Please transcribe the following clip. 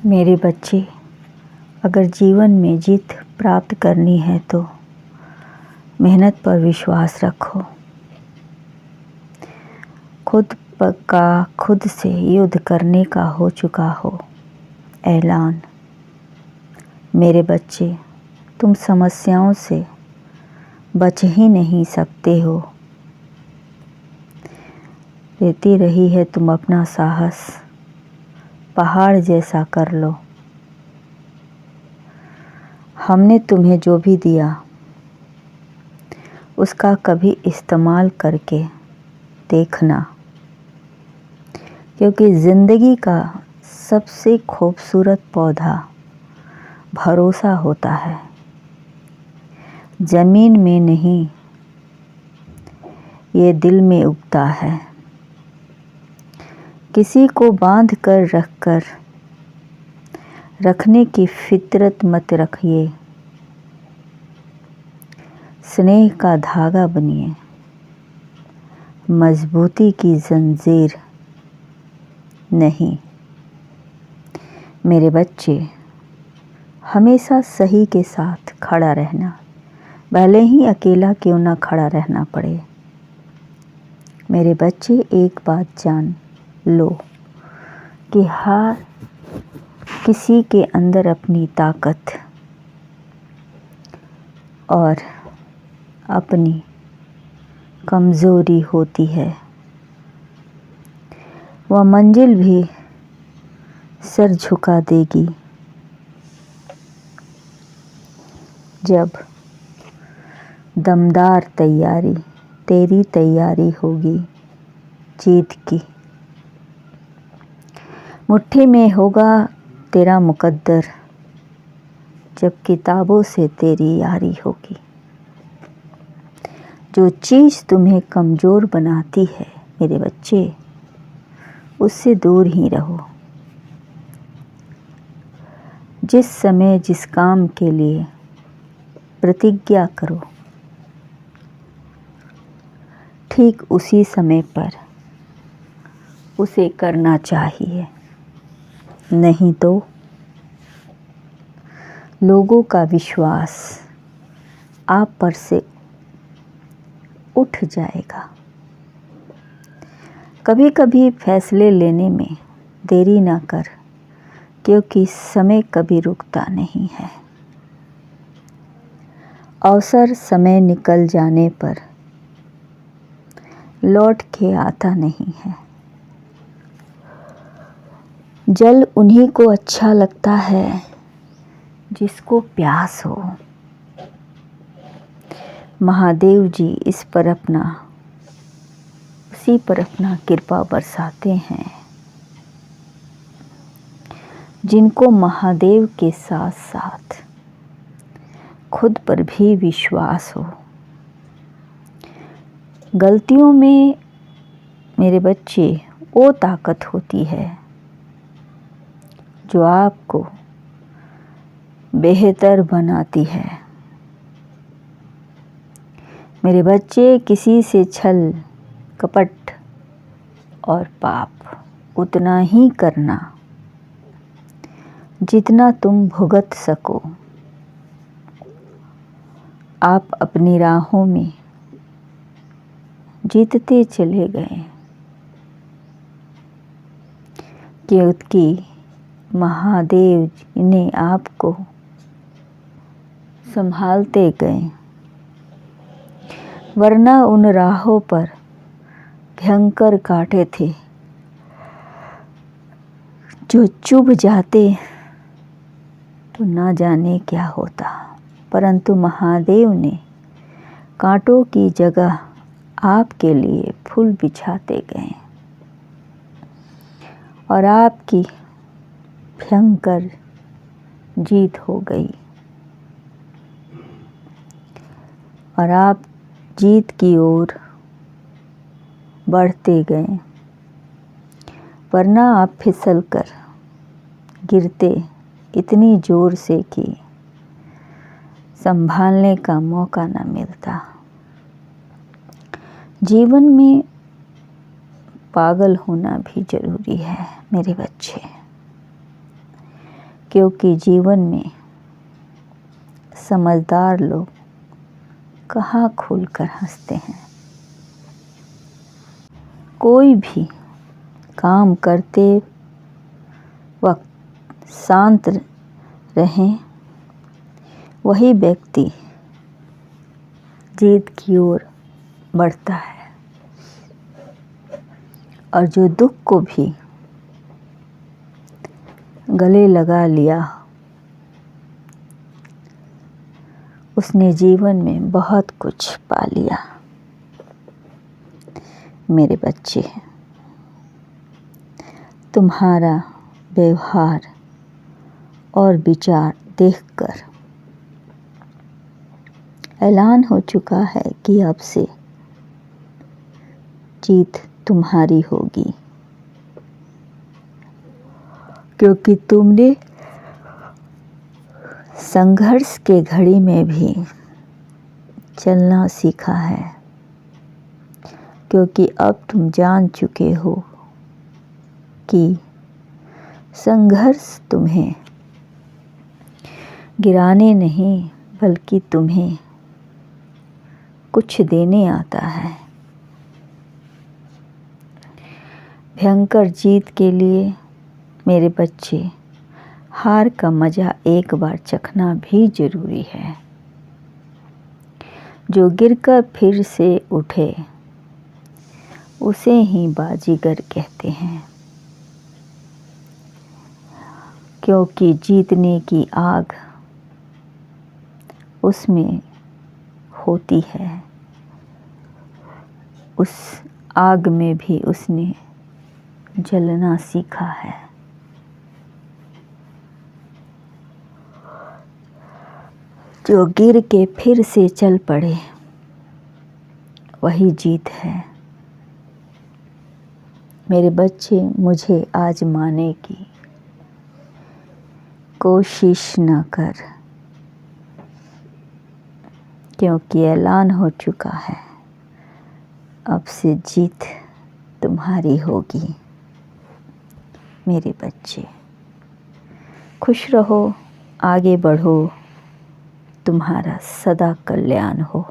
मेरे बच्चे, अगर जीवन में जीत प्राप्त करनी है तो मेहनत पर विश्वास रखो। खुद का खुद से युद्ध करने का हो चुका हो ऐलान। मेरे बच्चे, तुम समस्याओं से बच ही नहीं सकते हो। देती रही है तुम अपना साहस, पहाड़ जैसा कर लो। हमने तुम्हें जो भी दिया उसका कभी इस्तेमाल करके देखना, क्योंकि ज़िंदगी का सबसे खूबसूरत पौधा भरोसा होता है। ज़मीन में नहीं, ये दिल में उगता है। किसी को बांध कर रखने की फितरत मत रखिए। स्नेह का धागा बनिए, मजबूती की जंजीर नहीं। मेरे बच्चे, हमेशा सही के साथ खड़ा रहना, भले ही अकेला क्यों ना खड़ा रहना पड़े। मेरे बच्चे, एक बात जान लो कि हर किसी के अंदर अपनी ताकत और अपनी कमज़ोरी होती है। वह मंजिल भी सर झुका देगी जब दमदार तेरी तैयारी होगी जीत की। मुट्ठी में होगा तेरा मुकद्दर जब किताबों से तेरी यारी होगी। जो चीज़ तुम्हें कमज़ोर बनाती है मेरे बच्चे, उससे दूर ही रहो। जिस समय जिस काम के लिए प्रतिज्ञा करो, ठीक उसी समय पर उसे करना चाहिए। नहीं तो लोगों का विश्वास आप पर से उठ जाएगा। कभी कभी फैसले लेने में देरी ना कर, क्योंकि समय कभी रुकता नहीं है। अवसर समय निकल जाने पर लौट के आता नहीं है। जल उन्हीं को अच्छा लगता है जिसको प्यास हो। महादेव जी उसी पर अपना कृपा बरसाते हैं जिनको महादेव के साथ साथ खुद पर भी विश्वास हो। गलतियों में मेरे बच्चे वो ताकत होती है जो आपको बेहतर बनाती है। मेरे बच्चे, किसी से छल कपट और पाप उतना ही करना जितना तुम भुगत सको। आप अपनी राहों में जीतते चले गए, क्योंकि महादेव ने आपको संभालते गए। वरना उन राहों पर भयंकर कांटे थे जो चुभ जाते तो ना जाने क्या होता। परंतु महादेव ने कांटों की जगह आपके लिए फूल बिछाते गए और आपकी भयंकर जीत हो गई और आप जीत की ओर बढ़ते गए। वरना आप फिसल कर गिरते इतनी जोर से कि संभालने का मौका न मिलता। जीवन में पागल होना भी जरूरी है मेरे बच्चे। क्योंकि जीवन में समझदार लोग कहाँ खुलकर हंसते हैं। कोई भी काम करते वक्त शांत रहें, वही व्यक्ति जीत की ओर बढ़ता है। और जो दुख को भी गले लगा लिया, उसने जीवन में बहुत कुछ पा लिया। मेरे बच्चे, तुम्हारा व्यवहार और विचार देखकर ऐलान हो चुका है कि अब से जीत तुम्हारी होगी, क्योंकि तुमने संघर्ष के घड़ी में भी चलना सीखा है। क्योंकि अब तुम जान चुके हो कि संघर्ष तुम्हें गिराने नहीं बल्कि तुम्हें कुछ देने आता है। भयंकर जीत के लिए मेरे बच्चे, हार का मज़ा एक बार चखना भी ज़रूरी है। जो गिरकर फिर से उठे उसे ही बाजीगर कहते हैं। क्योंकि जीतने की आग उसमें होती है, उस आग में भी उसने जलना सीखा है। जो गिर के फिर से चल पड़े वही जीत है। मेरे बच्चे, मुझे आजमाने की कोशिश न कर, क्योंकि ऐलान हो चुका है अब से जीत तुम्हारी होगी। मेरे बच्चे, खुश रहो, आगे बढ़ो, तुम्हारा सदा कल्याण हो।